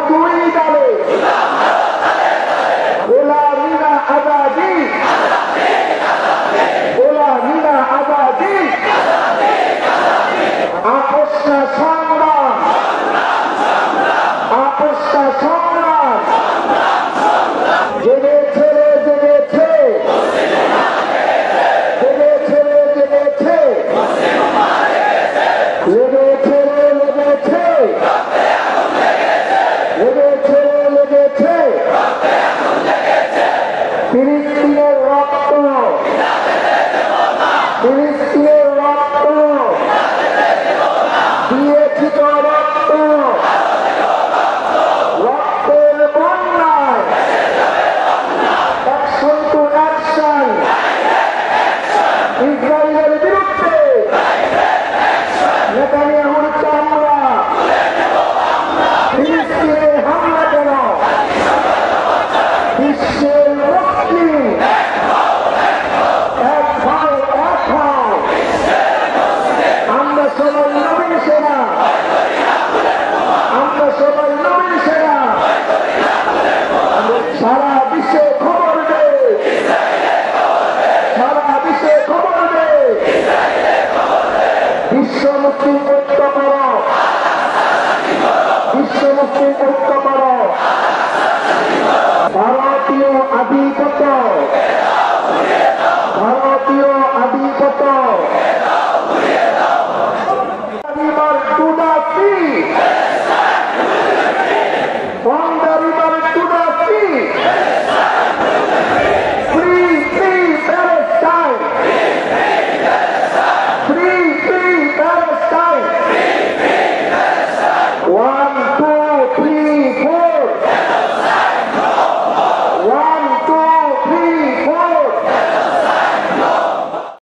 দুই দলে গোলামিনা আজাদি, গোলামিনা আজাদি, আপোষ না সংগ্রাম, আপোষ না সংগ্রাম, জেগেছে জেগেছে, জেগেছে জেগেছে, লেগেছে লেগেছে, লেগেছে লেগেছে, ফিলিস্তিনের রক্ত, ফিলিস্তিনের রক্ত, দিয়েছি তো রক্ত, রক্তের বন্যায়, অ্যাকশন টু অ্যাকশন, ইসরায়েলের বিরুদ্ধে নেতানিয়াহুর চামড়া, ফিলিস্তিনে হামলা কেন, বিশ্বের মুসলিম এক ভাই এক ভাই, আমরা সবাই নবীন সেনা, আমরা সবাই নবীন সেনা, সারা বিশ্বে খবর দে, সারা বিশ্বে খবর দে, বিশ্ব মুসলিম ঐক্য করো, বিশ্ব মুসলিম ঐক্য করো, ভারতীয় আধিপত্য